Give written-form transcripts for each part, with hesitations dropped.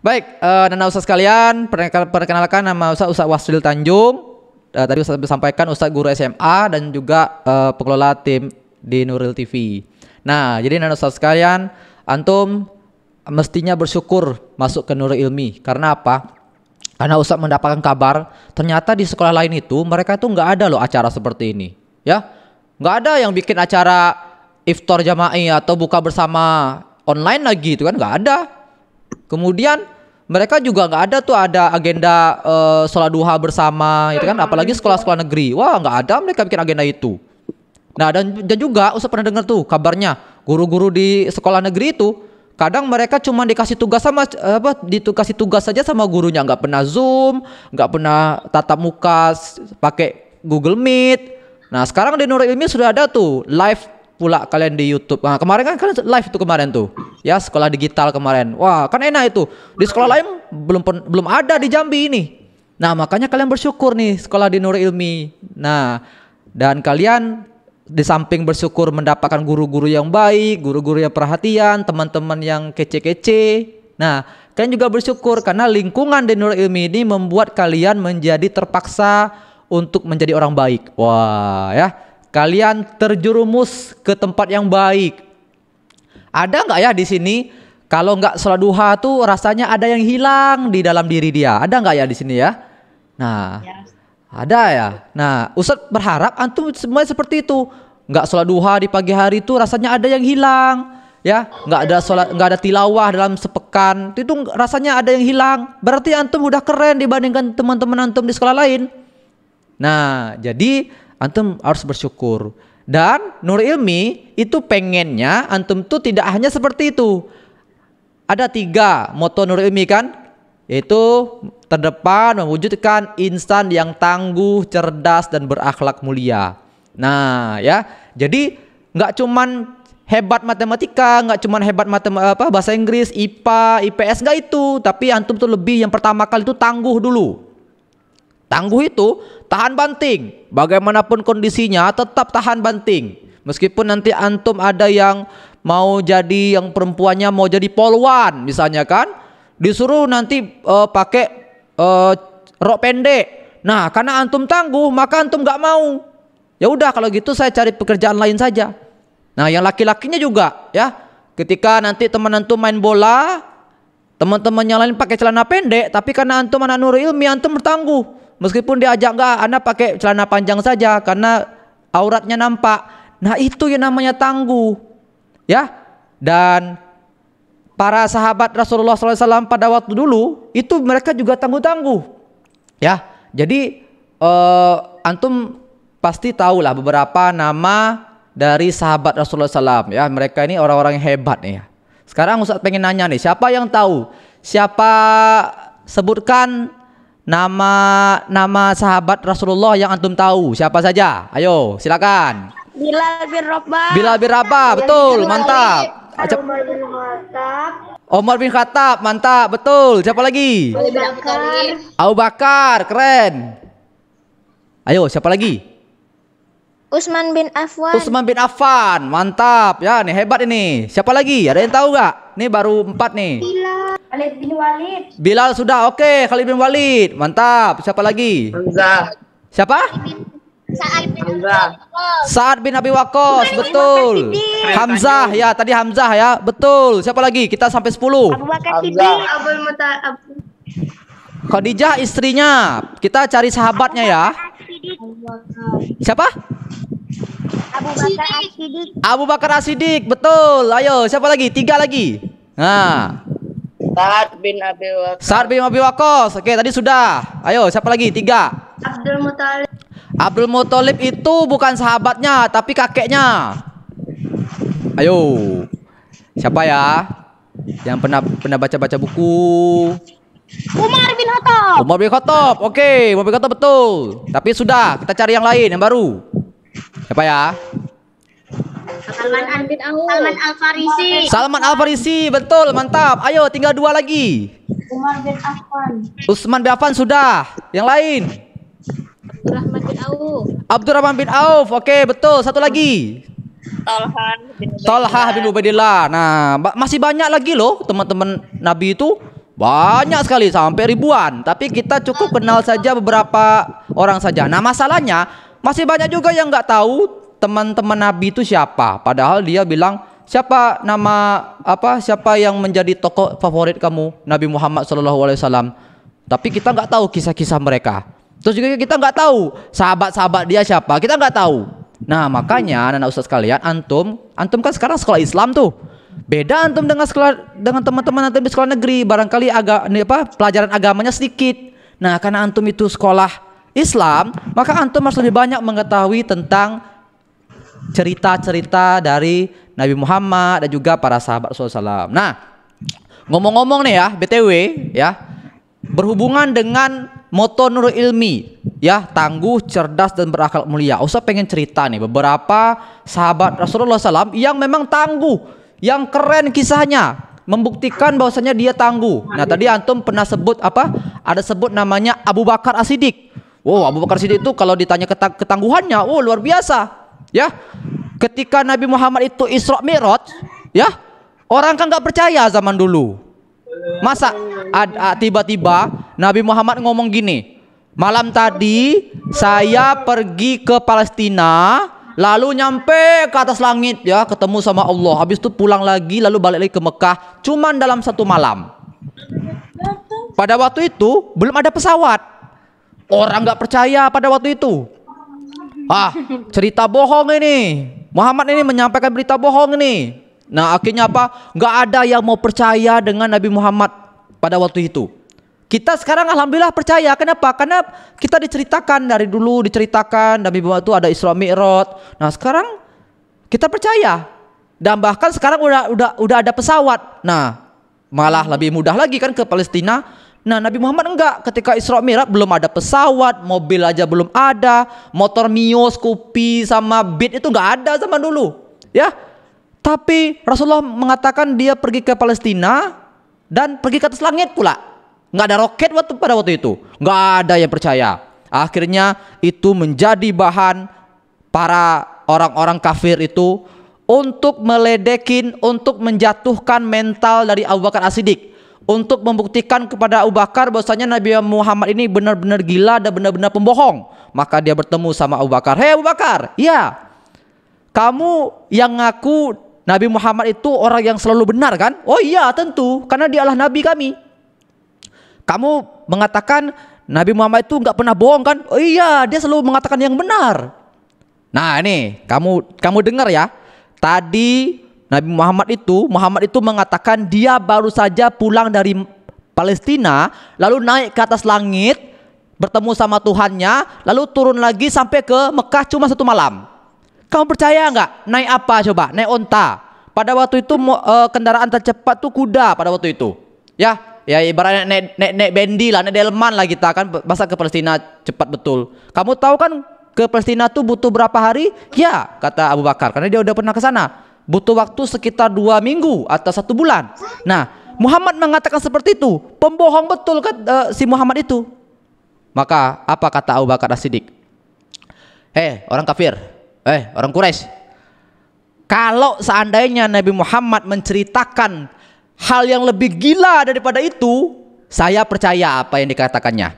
Baik, Nana Ustaz sekalian, perkenalkan nama Ustaz Wasril Tanjung. Tadi Ustaz sampaikan Ustaz guru SMA dan juga pengelola tim di Nuril TV. Nah, jadi Nana Ustaz sekalian, antum mestinya bersyukur masuk ke Nuril Ilmi. Karena apa? Karena Ustaz mendapatkan kabar, ternyata di sekolah lain itu mereka tuh nggak ada loh acara seperti ini, ya, nggak ada yang bikin acara iftar jama'i atau buka bersama online lagi, itu kan nggak ada. Kemudian mereka juga nggak ada tuh ada agenda sholat duha bersama, itu kan, apalagi sekolah-sekolah negeri, wah nggak ada mereka bikin agenda itu. Nah dan juga Ustaz pernah dengar tuh kabarnya guru-guru di sekolah negeri itu kadang mereka cuma dikasih tugas sama dikasih tugas saja sama gurunya, nggak pernah Zoom, nggak pernah tatap muka pakai Google Meet. Nah sekarang di Nuril Ilmi sudah ada tuh live pula kalian di YouTube. Nah kemarin kan kalian live itu kemarin tuh, ya sekolah digital kemarin. Wah kan enak itu. Di sekolah lain belum ada di Jambi ini. Nah makanya kalian bersyukur nih sekolah di Nuril Ilmi. Nah dan kalian di samping bersyukur mendapatkan guru-guru yang baik, guru-guru yang perhatian, teman-teman yang kece-kece. Nah, kalian juga bersyukur karena lingkungan di Nuril Ilmi ini membuat kalian menjadi terpaksa untuk menjadi orang baik. Wah, ya. Kalian terjerumus ke tempat yang baik. Ada nggak ya di sini kalau nggak sholat duha tuh rasanya ada yang hilang di dalam diri dia? Ada nggak ya di sini ya? Nah, ada ya. Nah, Ustadz berharap antum semuanya seperti itu. Nggak sholat duha di pagi hari itu rasanya ada yang hilang, ya. Nggak ada sholat, nggak ada tilawah dalam sepekan. Itu rasanya ada yang hilang. Berarti antum udah keren dibandingkan teman-teman antum di sekolah lain. Nah, jadi antum harus bersyukur. Dan Nuril Ilmi itu pengennya antum tuh tidak hanya seperti itu. Ada 3 moto Nuril Ilmi kan, yaitu terdepan mewujudkan insan yang tangguh, cerdas dan berakhlak mulia. Nah, ya. Jadi nggak cuman hebat matematika, nggak cuman hebat bahasa Inggris, IPA, IPS, nggak itu, tapi antum tuh lebih yang pertama kali itu tangguh dulu. Tangguh itu tahan banting. Bagaimanapun kondisinya tetap tahan banting. Meskipun nanti antum ada yang mau jadi yang perempuannya mau jadi polwan misalnya kan, disuruh nanti pakai rok pendek. Nah, karena antum tangguh, maka antum nggak mau. Ya udah kalau gitu saya cari pekerjaan lain saja. Nah, yang laki-lakinya juga ya. Ketika nanti teman antum main bola, teman-teman yang lain pakai celana pendek, tapi karena antum anak Nuril Ilmi, antum bertangguh. Meskipun diajak nggak, anda pakai celana panjang saja karena auratnya nampak. Nah, itu yang namanya tangguh. Ya. Dan para sahabat Rasulullah SAW pada waktu dulu itu mereka juga tangguh-tangguh, ya. Jadi antum pasti tahulah beberapa nama dari sahabat Rasulullah SAW, ya. Mereka ini orang-orang yang hebat nih, ya. Sekarang Ustaz pengen nanya nih, siapa yang tahu? Siapa sebutkan nama sahabat Rasulullah yang antum tahu? Siapa saja? Ayo, silakan. Bilal bin Rabah. Bilal bin Rabah, betul, mantap. Umar bin Khattab. Omar bin Khattab, mantap, betul. Siapa lagi? Abu Bakar, keren. Ayo, siapa lagi? Usman bin Affan. Usman bin Affan, mantap. Ya, nih hebat ini. Siapa lagi? Ada yang tahu nggak? Nih baru 4 nih. Bilal. Khalid bin Walid. Bilal sudah, oke. Khalid bin Walid, mantap. Siapa lagi? Hamzah. Siapa? Sa'ad bin Hamzah. Sa'ad bin Abi Waqqas, betul. Hamzah, ya tadi Hamzah ya, betul. Siapa lagi? Kita sampai 10. Abu Bakar Siddiq. Abdul Muttalib. Khadijah istrinya. Kita cari sahabatnya ya. Siapa? Abu Bakar As-Siddiq. Abu Bakar As-Siddiq, betul. Ayo, siapa lagi? 3 lagi. Nah, Sa'ad bin Abi Waqqas. Sa'ad bin Abi Waqqas. Oke, tadi sudah. Ayo, siapa lagi? 3. Abdul Muttalib. Abdul Muthalib itu bukan sahabatnya, tapi kakeknya. Ayo, siapa ya? Yang pernah baca-baca buku? Umar bin Khattab. Umar bin Khattab. Oke, Umar bin Khattab betul. Tapi sudah, kita cari yang lain, yang baru. Siapa ya? Salman bin Auf. Salman Al-Farisi. Salman Al-Farisi, betul, mantap. Ayo, tinggal 2 lagi. Umar bin Affan. Usman bin Affan sudah. Yang lain? Abdurrahman bin Auf. Abdurrahman bin Auf. Oke, betul. Satu lagi. Talha bin Ubaidillah. Nah, masih banyak lagi loh teman-teman Nabi itu. Banyak sekali, sampai ribuan. Tapi kita cukup kenal saja beberapa orang saja. Nah, masalahnya masih banyak juga yang nggak tahu teman-teman Nabi itu siapa. Padahal dia bilang, siapa yang menjadi tokoh favorit kamu, Nabi Muhammad SAW. Tapi kita nggak tahu kisah-kisah mereka. Terus juga kita nggak tahu sahabat-sahabat dia siapa. Kita nggak tahu. Nah, makanya anak-anak ustaz sekalian, antum kan sekarang sekolah Islam tuh. Beda antum dengan teman-teman antum di sekolah negeri. Barangkali pelajaran agamanya sedikit. Nah, karena antum itu sekolah Islam, maka antum harus lebih banyak mengetahui tentang cerita-cerita dari Nabi Muhammad dan juga para sahabat Rasulullah SAW. Nah, ngomong-ngomong nih ya, BTW ya, berhubungan dengan moto Nurul Ilmi, ya, tangguh, cerdas dan berakhlak mulia. Ustaz pengen cerita nih beberapa sahabat Rasulullah SAW yang memang tangguh, yang keren kisahnya, membuktikan bahwasanya dia tangguh. Nah, tadi antum pernah sebut ada sebut namanya Abu Bakar As-Siddiq. Wow, Abu Bakar As-Siddiq itu kalau ditanya ketangguhannya, luar biasa. Ya, ketika Nabi Muhammad itu Isra Mi'raj, ya, orang kan nggak percaya zaman dulu. Masa tiba-tiba Nabi Muhammad ngomong gini, malam tadi saya pergi ke Palestina, lalu nyampe ke atas langit, ya, ketemu sama Allah. Habis itu pulang lagi, lalu balik lagi ke Mekah, cuman dalam satu malam. Pada waktu itu belum ada pesawat. Orang nggak percaya pada waktu itu. Cerita bohong ini. Muhammad ini menyampaikan berita bohong ini. Nah, akhirnya nggak ada yang mau percaya dengan Nabi Muhammad pada waktu itu. Kita sekarang alhamdulillah percaya. Kenapa? Karena kita diceritakan dari dulu, Nabi Muhammad itu ada Isra Mi'raj. Nah, sekarang kita percaya. Dan bahkan sekarang udah ada pesawat. Nah, malah lebih mudah lagi kan ke Palestina. Nah, Nabi Muhammad enggak. Ketika Isra Mi'raj belum ada pesawat, mobil aja belum ada, motor Mio, Scoopy sama Beat itu enggak ada zaman dulu. Ya. Tapi Rasulullah mengatakan dia pergi ke Palestina dan pergi ke atas langit pula. Enggak ada roket pada waktu itu. Enggak ada yang percaya. Akhirnya itu menjadi bahan para orang-orang kafir itu untuk meledekin, untuk menjatuhkan mental dari Abu Bakar As-Siddiq. Untuk membuktikan kepada Abu Bakar bahwasanya Nabi Muhammad ini benar-benar gila dan benar-benar pembohong. Maka dia bertemu sama Abu Bakar. Hei Abu Bakar, ya, kamu yang ngaku Nabi Muhammad itu orang yang selalu benar kan? Oh iya tentu, karena dia adalah Nabi kami. Kamu mengatakan Nabi Muhammad itu nggak pernah bohong kan? Oh iya, dia selalu mengatakan yang benar. Nah ini, kamu dengar ya. Tadi Nabi Muhammad itu mengatakan dia baru saja pulang dari Palestina, lalu naik ke atas langit, bertemu sama Tuhannya, lalu turun lagi sampai ke Mekah cuma satu malam. Kamu percaya nggak? Naik apa coba? Naik onta. Pada waktu itu kendaraan tercepat tuh kuda pada waktu itu. Ya ibaratnya naik bendi lah, naik delman lah kita kan, masa ke Palestina cepat betul. Kamu tahu kan ke Palestina tuh butuh berapa hari? Ya, kata Abu Bakar, karena dia udah pernah ke sana. Butuh waktu sekitar 2 minggu atau 1 bulan. Nah, Muhammad mengatakan seperti itu. Pembohong betul kan si Muhammad itu. Maka apa kata Abu Bakar As-Siddiq? Orang kafir, orang Quraisy. Kalau seandainya Nabi Muhammad menceritakan hal yang lebih gila daripada itu, saya percaya apa yang dikatakannya.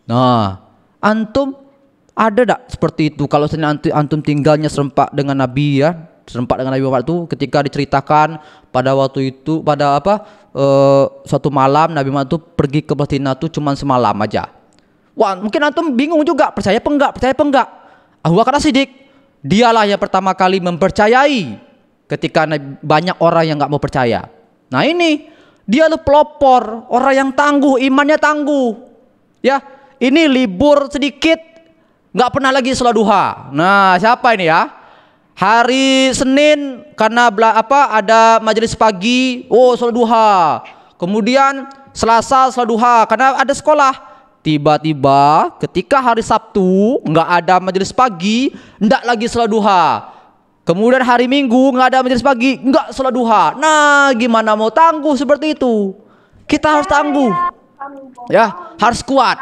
Nah, antum ada tak seperti itu? Kalau antum tinggalnya serempak dengan Nabi, ya, serempak dengan Nabi Muhammad itu, ketika diceritakan pada waktu itu, suatu malam Nabi Muhammad itu pergi ke Palestina itu cuma semalam aja. Wah, mungkin antum bingung juga, percaya apa enggak? Abu Bakar As-Siddiq, dialah yang pertama kali mempercayai ketika banyak orang yang nggak mau percaya. Nah ini, dia pelopor, orang yang tangguh, imannya tangguh. Ya, ini libur sedikit, nggak pernah lagi sholat duha. Nah, siapa ini ya? Hari Senin karena ada majelis pagi, sholat duha. Kemudian Selasa sholat duha karena ada sekolah. Tiba-tiba ketika hari Sabtu nggak ada majelis pagi, nggak lagi sholat duha. Kemudian hari Minggu nggak ada majelis pagi, nggak sholat duha. Nah, gimana mau tangguh seperti itu? Kita harus tangguh, ya, harus kuat.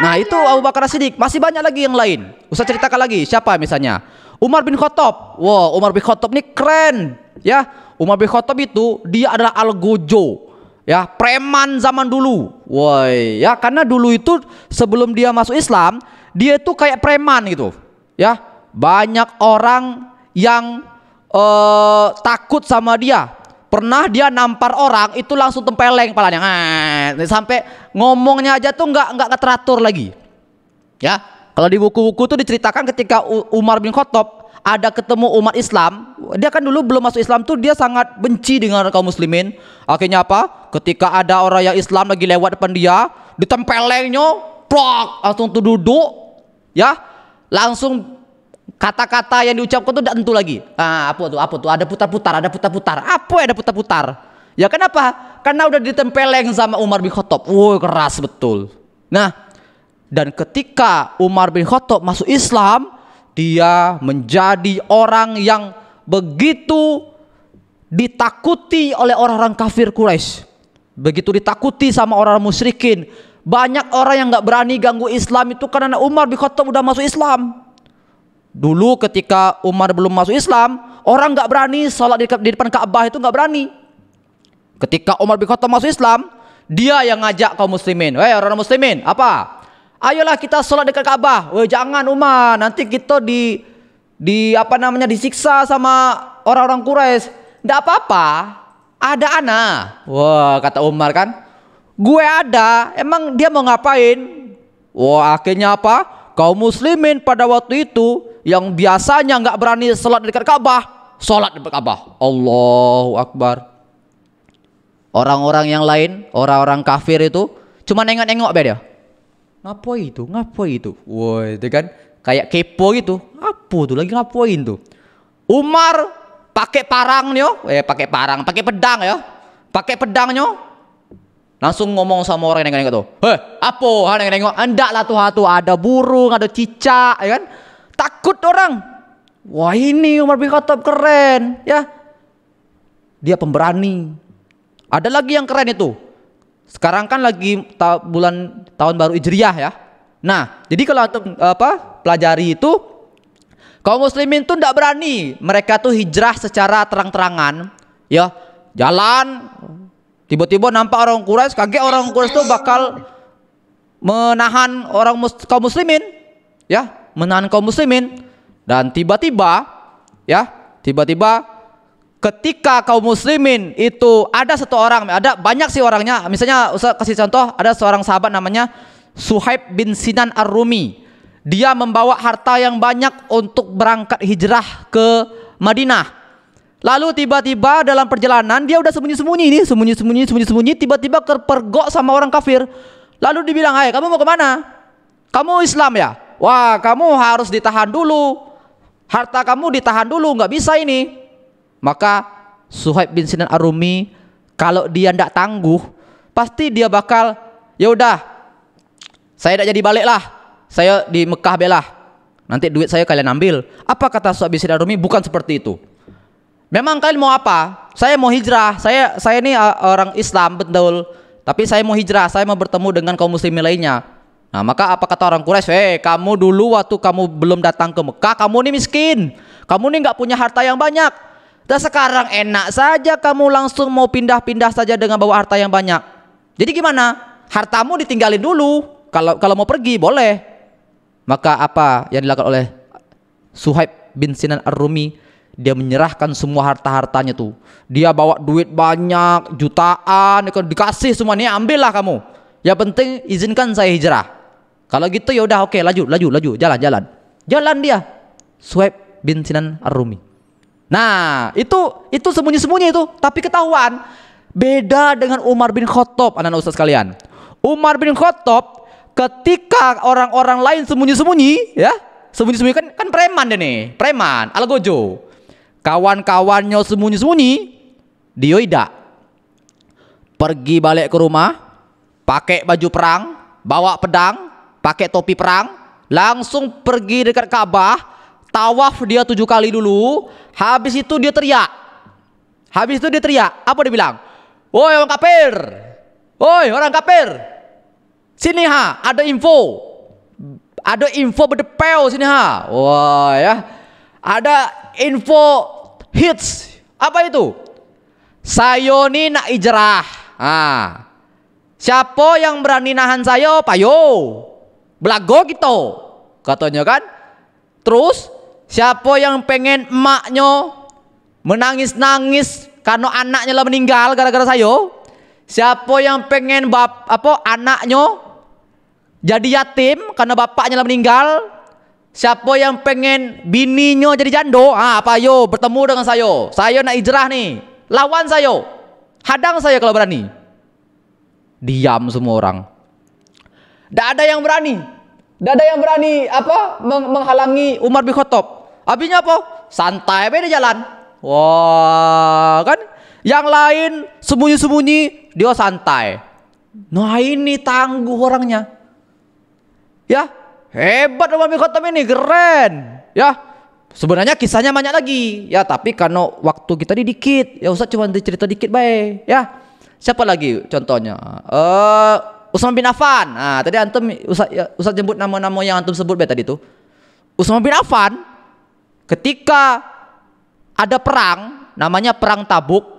Nah itu Abu Bakar As-Siddiq. Masih banyak lagi yang lain. Ustaz ceritakan lagi. Siapa misalnya? Umar bin Khattab. Wow, Umar bin Khattab ini keren, ya. Umar bin Khattab itu dia adalah algojo. Ya, preman zaman dulu. Woi, ya karena dulu itu sebelum dia masuk Islam, dia itu kayak preman gitu. Ya, banyak orang yang takut sama dia. Pernah dia nampar orang itu langsung tempeleng kepalanya. Sampai ngomongnya aja tuh nggak teratur lagi. Ya, kalau di buku-buku tuh diceritakan ketika Umar bin Khattab ada ketemu umat Islam, dia kan dulu belum masuk Islam tuh dia sangat benci dengan kaum muslimin. Akhirnya apa? Ketika ada orang yang Islam lagi lewat depan dia, ditempelengnya, plak, langsung tuh duduk, ya, langsung kata-kata yang diucapkan tuh tidak tentu lagi. Apa tuh? Ada putar-putar. Apa ya ada putar-putar? Ya kenapa? Karena udah ditempeleng sama Umar bin Khattab. Woi, keras betul. Nah, dan ketika Umar bin Khattab masuk Islam, dia menjadi orang yang begitu ditakuti oleh orang-orang kafir Quraisy, begitu ditakuti sama orang musyrikin. Banyak orang yang nggak berani ganggu Islam itu karena Umar bin Khattab udah masuk Islam. Dulu ketika Umar belum masuk Islam, orang nggak berani sholat di depan Ka'bah, itu nggak berani. Ketika Umar bin Khattab masuk Islam, dia yang ngajak kaum muslimin, orang muslimin, apa? Ayolah kita sholat dekat Ka'bah. Jangan Umar, nanti kita disiksa sama orang-orang Quraisy. Nggak apa-apa, ada ana. Wah, kata Umar kan, gue ada, emang dia mau ngapain? Wah, akhirnya apa? Kaum muslimin pada waktu itu yang biasanya nggak berani sholat dekat Ka'bah, sholat dekat Ka'bah. Allahu Akbar. Orang-orang yang lain, orang-orang kafir itu cuma nengok-nengok dia. Ngapain itu? Woi, itu kan kayak kepo gitu. Apa tuh lagi ngapain tuh? Umar pakai parangnya, pakai pedang ya. Pakai pedangnya. Langsung ngomong sama orang yang nengok tuh. Apa? Nengok. Endaklah tuh ada burung, ada cicak, ya kan? Takut orang. Wah, ini Umar bin Khattab keren, ya. Dia pemberani. Ada lagi yang keren itu. Sekarang kan lagi tahun baru Hijriah ya. Nah, jadi kalau pelajari itu, kaum muslimin tuh tidak berani. Mereka tuh hijrah secara terang-terangan, ya. Jalan, tiba-tiba nampak orang Quraisy, kaget orang Quraisy tuh bakal menahan kaum muslimin, ya, menahan kaum muslimin. Dan tiba-tiba ketika kaum muslimin itu ada satu orang, ada banyak sih orangnya. Misalnya Ustaz kasih contoh, ada seorang sahabat namanya Suhaib bin Sinan Ar-Rumi. Dia membawa harta yang banyak untuk berangkat hijrah ke Madinah. Lalu tiba-tiba dalam perjalanan dia udah sembunyi-sembunyi, tiba-tiba terpergok sama orang kafir. Lalu dibilang, "Hai, kamu mau kemana? Kamu Islam ya? Wah, kamu harus ditahan dulu. Harta kamu ditahan dulu, nggak bisa ini." Maka Suhaib bin Sinan Ar-Rumi, kalau dia tidak tangguh, pasti dia bakal, ya udah, saya tidak jadi balik lah, saya di Mekah belah, nanti duit saya kalian ambil. Apa kata Suhaib bin Sinan Ar-Rumi? Bukan seperti itu. Memang kalian mau apa? Saya mau hijrah. Saya ini orang Islam betul, tapi saya mau hijrah. Saya mau bertemu dengan kaum muslimin lainnya. Nah, maka apa kata orang Quraisy? Kamu dulu waktu kamu belum datang ke Mekah, kamu ini miskin. Kamu ini nggak punya harta yang banyak. Dan sekarang enak saja kamu langsung mau pindah-pindah saja dengan bawa harta yang banyak. Jadi gimana? Hartamu ditinggalin dulu. Kalau mau pergi boleh. Maka apa yang dilakukan oleh Suhaib bin Sinan Ar-Rumi? Dia menyerahkan semua harta-hartanya tuh. Dia bawa duit banyak, jutaan, dikasih semuanya, ambillah kamu. Yang penting izinkan saya hijrah. Kalau gitu ya udah, oke, laju, jalan dia. Suhaib bin Sinan Ar-Rumi. Nah, itu sembunyi-sembunyi itu, tapi ketahuan. Beda dengan Umar bin Khattab, anak-anak ustaz sekalian. Umar bin Khattab ketika orang-orang lain sembunyi-sembunyi, ya, sembunyi-sembunyi kan preman deh nih, preman, algojo. Kawan-kawannya sembunyi-sembunyi, dia tidak. Pergi balik ke rumah, pakai baju perang, bawa pedang, pakai topi perang, langsung pergi dekat Ka'bah, tawaf dia 7 kali dulu. Habis itu dia teriak. Apa dia bilang? Woi orang kafir, woi orang kafir, sini ada info berdepel sini wah ya, ada info hits. Apa itu? Sayo ni nak hijrah. Ah, siapa yang berani nahan saya, payo. Belago gitu, katanya kan. Terus siapa yang pengen emaknya menangis-nangis karena anaknya lah meninggal gara-gara saya? Siapa yang pengen anaknya jadi yatim karena bapaknya lah meninggal? Siapa yang pengen bininya jadi jando? Apa yo bertemu dengan saya. Saya nak hijrah nih. Lawan saya. Hadang saya kalau berani. Diam semua orang. Tidak ada yang berani. Tidak ada yang berani menghalangi Umar bin Khattab. Habisnya apa? Santai beda jalan. Wah, kan? Yang lain sembunyi-sembunyi, dia santai. Nah, ini tangguh orangnya. Ya, hebat Umar bin Khattab ini, keren. Ya, sebenarnya kisahnya banyak lagi. Ya, tapi karena waktu kita dikit, ya Ustaz cuma cerita dikit baik. Ya, siapa lagi contohnya? Utsman bin Affan. Nah, tadi antum Ustaz jemput nama-nama yang antum sebut tadi itu. Utsman bin Affan ketika ada perang, namanya perang Tabuk.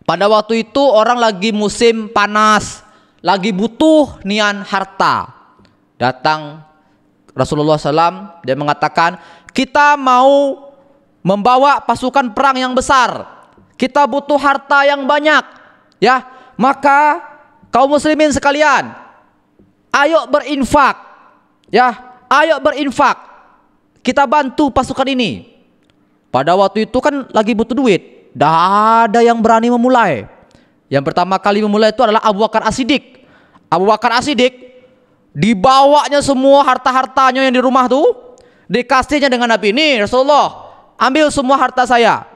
Pada waktu itu orang lagi musim panas, lagi butuh nian harta. Datang Rasulullah SAW, dia mengatakan, kita mau membawa pasukan perang yang besar, kita butuh harta yang banyak, ya, maka kaum muslimin sekalian, ayo berinfak, ya, ayo berinfak, kita bantu pasukan ini. Pada waktu itu kan lagi butuh duit, tidak ada yang berani memulai. Yang pertama kali memulai itu adalah Abu Bakar As-Siddiq. Abu Bakar As-Siddiq dibawanya semua harta-hartanya yang di rumah tuh, dikasihnya dengan Nabi. Ini Rasulullah, ambil semua harta saya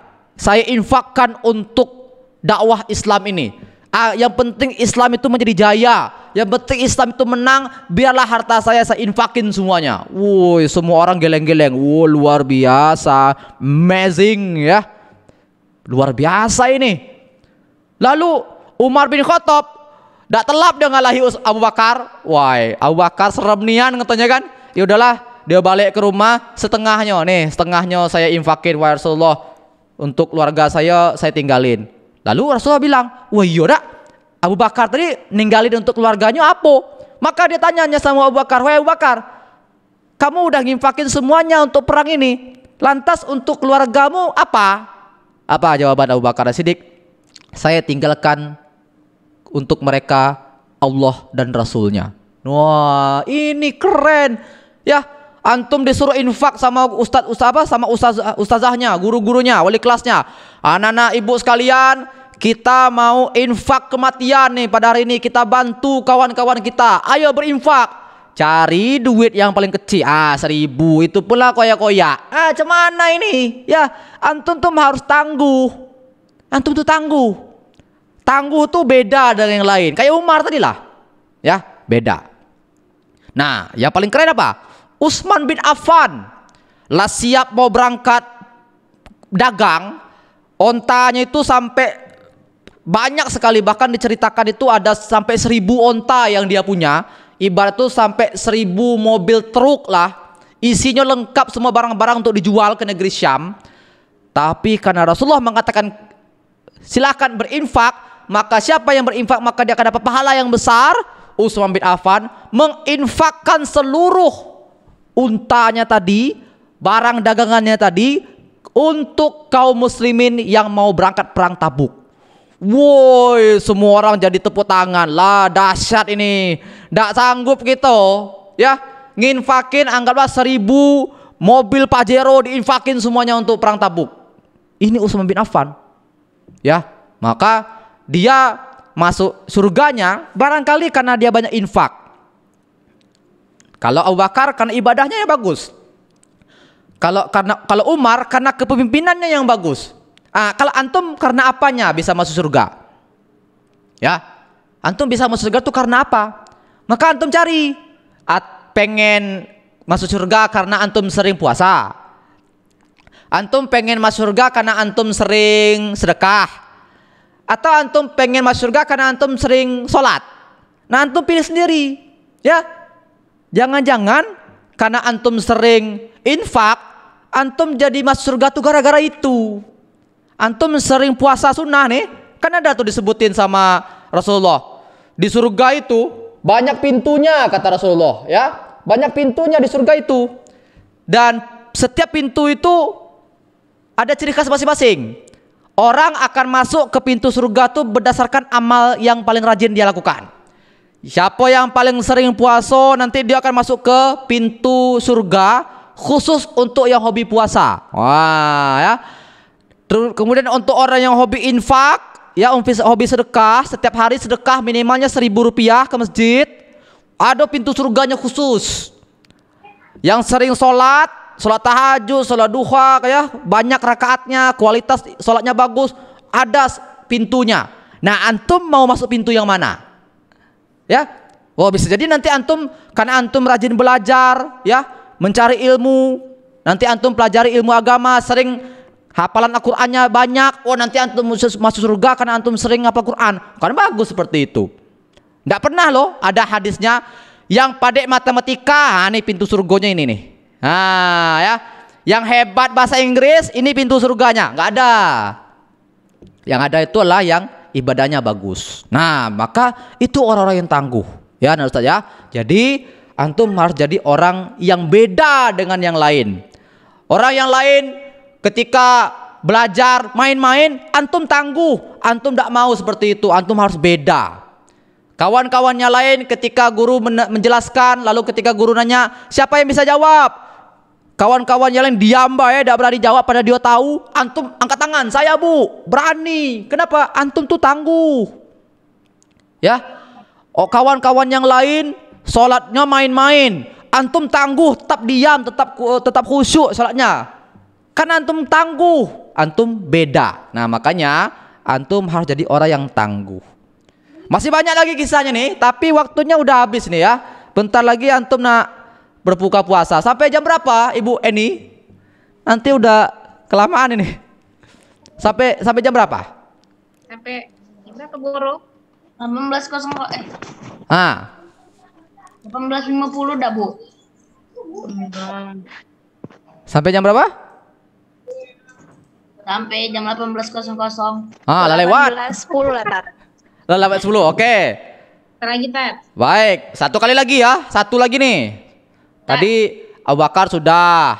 infakkan untuk dakwah Islam ini. Yang penting Islam itu menjadi jaya, yang penting Islam itu menang, biarlah harta saya infakin semuanya. Woi, semua orang geleng-geleng. Wow, luar biasa, amazing ya, luar biasa ini. Lalu Umar bin Khattab tidak telap dia ngalahi Abu Bakar. Wah, Abu Bakar serem nian katanya kan. Ya udahlah, dia balik ke rumah, setengahnya saya infakin wahai Rasulullah, untuk keluarga saya tinggalin. Lalu Rasulullah bilang, wah iya dak, Abu Bakar tadi ninggalin untuk keluarganya apa? Maka dia tanyanya sama Abu Bakar, wahai Abu Bakar, kamu udah nginfakin semuanya untuk perang ini, lantas untuk keluargamu apa? Apa jawaban Abu Bakar As-Siddiq? Saya tinggalkan untuk mereka Allah dan Rasulnya. Wah, ini keren ya. Antum disuruh infak sama ustazahnya, guru-gurunya, wali kelasnya. Anak-anak ibu sekalian, kita mau infak kematian nih pada hari ini, kita bantu kawan-kawan kita. Ayo berinfak. Cari duit yang paling kecil. 1.000 itu pula koyak-koyak. Cemana ini? Ya, antum tuh harus tangguh. Antum tuh tangguh. Tangguh tuh beda dari yang lain. Kayak Umar tadi lah. Ya, beda. Nah, yang paling keren apa? Utsman bin Affan lah siap mau berangkat dagang, ontanya itu sampai banyak sekali, bahkan diceritakan itu ada sampai 1.000 onta yang dia punya. Ibarat itu sampai 1.000 mobil truk lah, isinya lengkap semua barang-barang untuk dijual ke negeri Syam. Tapi karena Rasulullah mengatakan silakan berinfak, maka siapa yang berinfak maka dia akan dapat pahala yang besar. Utsman bin Affan menginfakkan seluruh untanya tadi, barang dagangannya tadi, untuk kaum muslimin yang mau berangkat perang Tabuk. Woi, semua orang jadi tepuk tangan lah, dahsyat ini, ndak sanggup gitu ya, nginfakin anggaplah 1.000 mobil Pajero diinfakin semuanya untuk perang Tabuk. Ini Utsman bin Affan ya, maka dia masuk surganya barangkali karena dia banyak infak. Kalau Abu Bakar karena ibadahnya yang bagus. Kalau Umar karena kepemimpinannya yang bagus. Kalau antum karena apanya bisa masuk surga? Ya, antum bisa masuk surga tuh karena apa? Maka antum cari. Pengen masuk surga karena antum sering puasa. Antum pengen masuk surga karena antum sering sedekah. Atau antum pengen masuk surga karena antum sering sholat. Nah, antum pilih sendiri. Ya. Jangan-jangan karena antum sering infak, antum jadi masuk surga tuh gara-gara itu. Antum sering puasa sunnah nih, kan ada tuh disebutin sama Rasulullah? Di surga itu banyak pintunya, kata Rasulullah, ya. Banyak pintunya di surga itu. Dan setiap pintu itu ada ciri khas masing-masing. Orang akan masuk ke pintu surga itu berdasarkan amal yang paling rajin dia lakukan. Siapa yang paling sering puasa, nanti dia akan masuk ke pintu surga khusus untuk yang hobi puasa. Wah, ya. Kemudian untuk orang yang hobi infak, ya, hobi sedekah, setiap hari sedekah minimalnya Rp1.000 ke masjid, ada pintu surganya khusus. Yang sering sholat tahajud, sholat duha, ya, banyak rakaatnya, kualitas sholatnya bagus, ada pintunya. Nah, antum mau masuk pintu yang mana? Ya, oh, bisa jadi nanti antum, karena antum rajin belajar, ya, mencari ilmu, nanti antum pelajari ilmu agama, sering hafalan Al-Qur'annya banyak, oh nanti antum masuk surga karena antum sering hafal Quran. Kan bagus seperti itu. Nggak pernah loh ada hadisnya yang pandai matematika, ini pintu surganya ini nih. Nah, ya, yang hebat bahasa Inggris, ini pintu surganya. Nggak ada. Yang ada itu adalah yang ibadahnya bagus. Nah, maka itu orang-orang yang tangguh. Ya, nah Ustaz, ya. Jadi antum harus jadi orang yang beda dengan yang lain. Orang yang lain ketika belajar main-main, antum tangguh, antum tidak mau seperti itu, antum harus beda. Kawan-kawannya lain ketika guru menjelaskan, lalu ketika guru nanya, siapa yang bisa jawab? Kawan-kawannya lain diam, tidak berani jawab, pada dia tahu. Antum angkat tangan, saya bu, berani. Kenapa? Antum tuh tangguh. Ya, oh kawan-kawan yang lain sholatnya main-main, antum tangguh, tetap diam, tetap khusyuk sholatnya. Kan antum tangguh, antum beda. Nah, makanya antum harus jadi orang yang tangguh. Masih banyak lagi kisahnya nih, tapi waktunya udah habis nih ya. Bentar lagi antum nak berbuka puasa. Sampai jam berapa, Ibu Eni? Nanti udah kelamaan ini. Sampai jam berapa? Sampai berapa, Guru? 18.00 18.50 dah, Bu. Sampai jam berapa? Sampai jam 18.00. Lah lewat. 10 lah, Tat. Lah lewat 10. Oke. Lagi, Tat. Baik, satu kali lagi ya. Satu lagi nih. Tadi Abu Bakar sudah,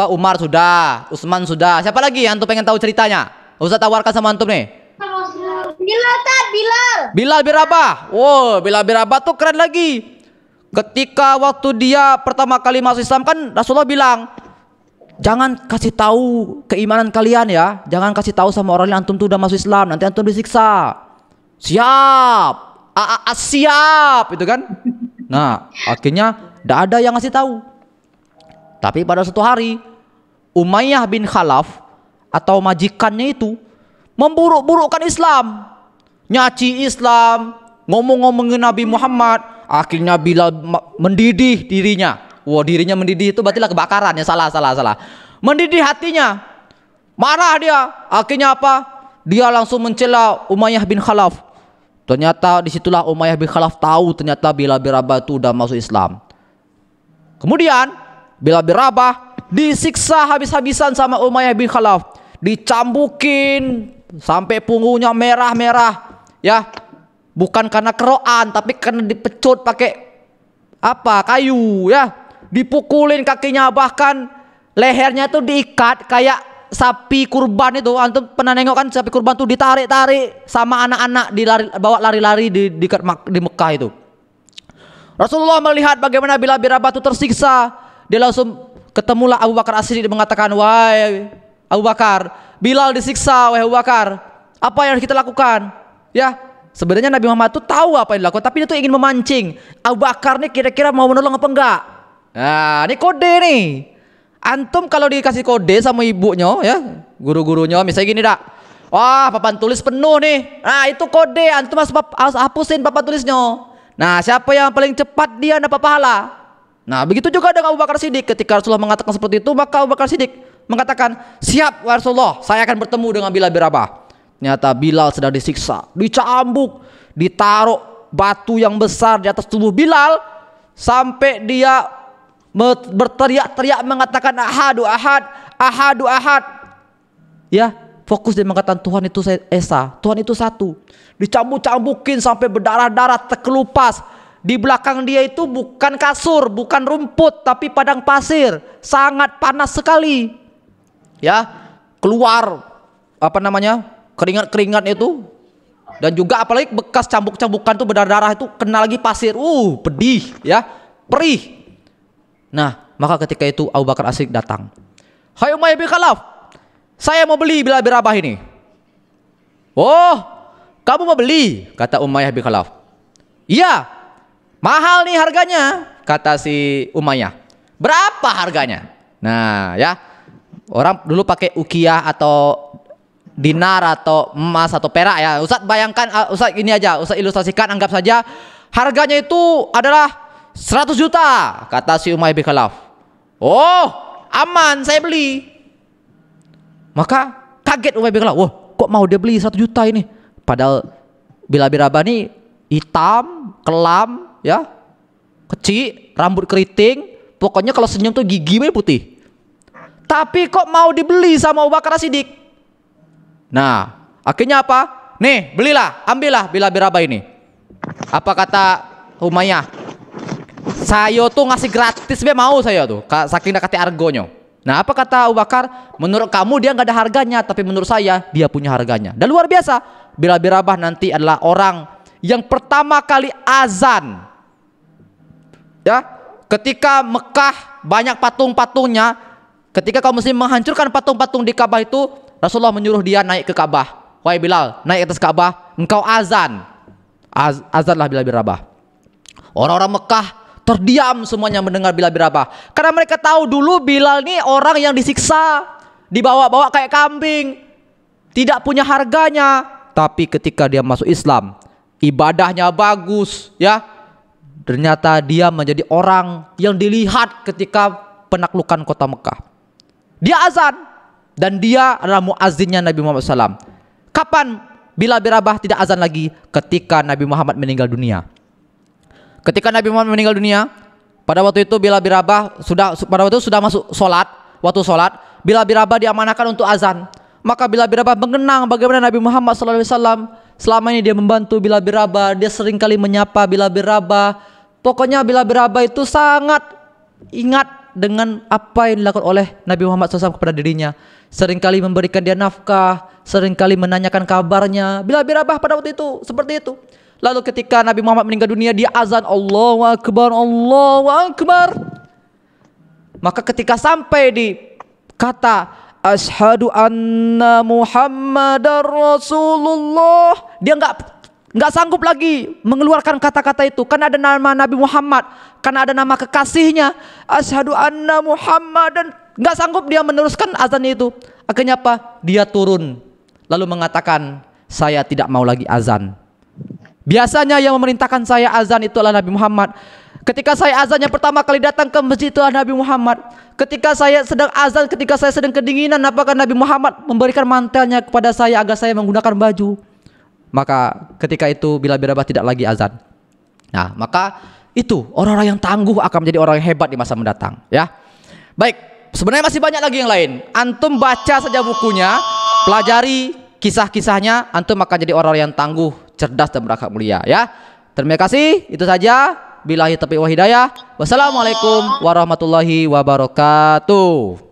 Umar sudah, Utsman sudah. Siapa lagi yang antum pengen tahu ceritanya? Ustaz tawarkan sama antum nih. Bilal, Tat, Bilal. Bilal bin Rabah. Wow, Bilal bin Rabah tuh keren lagi. Ketika waktu dia pertama kali masuk Islam kan Rasulullah bilang, jangan kasih tahu keimanan kalian ya. Jangan kasih tahu sama orang yang antum tuh udah masuk Islam, nanti antum disiksa. Siap. Siap itu kan. Nah, akhirnya tidak ada yang ngasih tahu. Tapi pada suatu hari Umayyah bin Khalaf atau majikannya itu memburuk-burukkan Islam, nyaci Islam, ngomong-ngomongin Nabi Muhammad. Akhirnya Bilal mendidih dirinya. Wah, dirinya mendidih itu berarti lah kebakaran ya. Salah. Mendidih hatinya, marah dia. Akhirnya apa? Dia langsung mencela Umayyah bin Khalaf. Ternyata disitulah Umayyah bin Khalaf tahu ternyata Bilal bin Rabah itu udah masuk Islam. Kemudian Bilal bin Rabah disiksa habis-habisan sama Umayyah bin Khalaf, dicambukin sampai punggungnya merah-merah, ya. Bukan karena keroan, tapi karena dipecut pakai kayu, ya. Dipukulin kakinya, bahkan lehernya tuh diikat kayak sapi kurban itu. Antum pernah nengok kan sapi kurban tuh ditarik-tarik sama anak-anak, bawa lari-lari di Mekah itu. Rasulullah melihat bagaimana Bilal bin Rabah itu tersiksa. Dia langsung ketemulah Abu Bakar As-Siddiq, mengatakan, wahai Abu Bakar, Bilal disiksa, wahai Abu Bakar. Apa yang harus kita lakukan? Ya, sebenarnya Nabi Muhammad itu tahu apa yang dilakukan, tapi dia tuh ingin memancing Abu Bakar nih kira-kira mau menolong apa enggak. Nah, ini kode nih. Antum kalau dikasih kode sama ibunya, ya, guru-gurunya, misalnya gini dak, wah papan tulis penuh nih, nah itu kode, antum harus hapusin papan tulisnya. Nah, siapa yang paling cepat dia dapat pahala. Nah, begitu juga dengan Abu Bakar Siddiq. Ketika Rasulullah mengatakan seperti itu, maka Abu Bakar Siddiq mengatakan, siap Rasulullah, saya akan bertemu dengan Bilal bin Rabah. Ternyata Bilal sedang disiksa, dicambuk, ditaruh batu yang besar di atas tubuh Bilal sampai dia berteriak-teriak mengatakan ahadu ahad, ahadu ahad. Ya, fokus dia mengatakan Tuhan itu esa, Tuhan itu satu. Dicambuk-cambukin sampai berdarah-darah, terkelupas. Di belakang dia itu bukan kasur, bukan rumput, tapi padang pasir, sangat panas sekali. Ya, keluar keringat-keringat itu, dan juga apalagi bekas cambuk-cambukan itu berdarah-darah itu kena lagi pasir. Pedih ya, perih. Nah, maka ketika itu Abu Bakar As-Siddiq datang. Hai Umayyah bin Khalaf, saya mau beli Bilal bin Rabah ini. Oh, kamu mau beli? Kata Umayyah bin Khalaf. Iya, mahal nih harganya, kata si Umayyah. Berapa harganya? Nah ya, orang dulu pakai ukiyah atau dinar atau emas atau perak ya. Ustaz bayangkan, Ustaz ini aja, Ustaz ilustrasikan, anggap saja harganya itu adalah 100 juta, kata si Umayyah bin Khalaf. Oh, aman, saya beli. Maka kaget Umayyah bin Khalaf. Wah, kok mau dia beli 100 juta ini? Padahal Bilal bin Rabah ini hitam, kelam, ya, kecil, rambut keriting. Pokoknya kalau senyum tuh gigi putih. Tapi kok mau dibeli sama Abu Bakar As-Siddiq? Nah, akhirnya apa? Nih, belilah, ambillah Bilal bin Rabah ini. Apa kata Umayyah? Saya tuh ngasih gratis, mau saya tuh, saking dekatnya argonya. Nah, apa kata Abu Bakar? Menurut kamu dia nggak ada harganya, tapi menurut saya dia punya harganya. Dan luar biasa, Bilal bin Rabah nanti adalah orang yang pertama kali azan. Ya, ketika Mekah banyak patung-patungnya, ketika kaum muslim menghancurkan patung-patung di Ka'bah itu, Rasulullah menyuruh dia naik ke Ka'bah. Wahai Bilal, naik atas Ka'bah, engkau azan. Azanlah Bilal bin Rabah. Orang-orang Mekah terdiam semuanya mendengar Bilal bin Rabah. Karena mereka tahu dulu Bilal ini orang yang disiksa, dibawa-bawa kayak kambing, tidak punya harganya. Tapi ketika dia masuk Islam, ibadahnya bagus, ya. Ternyata dia menjadi orang yang dilihat ketika penaklukan kota Mekah. Dia azan, dan dia adalah muazzinnya Nabi Muhammad SAW. Kapan Bilal bin Rabah tidak azan lagi? Ketika Nabi Muhammad meninggal dunia. Ketika Nabi Muhammad meninggal dunia, pada waktu itu Bilal bin Rabah sudah masuk sholat. Waktu sholat, Bilal bin Rabah diamanahkan untuk azan. Maka Bilal bin Rabah mengenang bagaimana Nabi Muhammad SAW selama ini dia membantu Bilal bin Rabah. Dia sering kali menyapa Bilal bin Rabah. Pokoknya Bilal bin Rabah itu sangat ingat dengan apa yang dilakukan oleh Nabi Muhammad SAW kepada dirinya. Seringkali memberikan dia nafkah, seringkali menanyakan kabarnya. Bilal bin Rabah pada waktu itu seperti itu. Lalu ketika Nabi Muhammad meninggal dunia, dia azan Allahu Akbar, Allahu Akbar. Maka ketika sampai di kata Asyhadu anna Muhammadar Rasulullah, dia nggak sanggup lagi mengeluarkan kata-kata itu, karena ada nama Nabi Muhammad, karena ada nama kekasihnya. Asyhadu anna Muhammadan, nggak sanggup dia meneruskan azan itu. Akhirnya apa? Dia turun lalu mengatakan, saya tidak mau lagi azan. Biasanya yang memerintahkan saya azan itu adalah Nabi Muhammad. Ketika saya azan yang pertama kali datang ke masjid itu adalah Nabi Muhammad. Ketika saya sedang azan, ketika saya sedang kedinginan, apakah Nabi Muhammad memberikan mantelnya kepada saya agar saya menggunakan baju? Maka ketika itu Bilal bin Rabah tidak lagi azan. Nah, maka itu orang-orang yang tangguh akan menjadi orang yang hebat di masa mendatang, ya. Baik, sebenarnya masih banyak lagi yang lain. Antum baca saja bukunya, pelajari kisah-kisahnya, antum akan jadi orang yang tangguh, cerdas dan berakhlak mulia, ya. Terima kasih, itu saja. Billahi taufiq wal hidayah. Wassalamualaikum warahmatullahi wabarakatuh.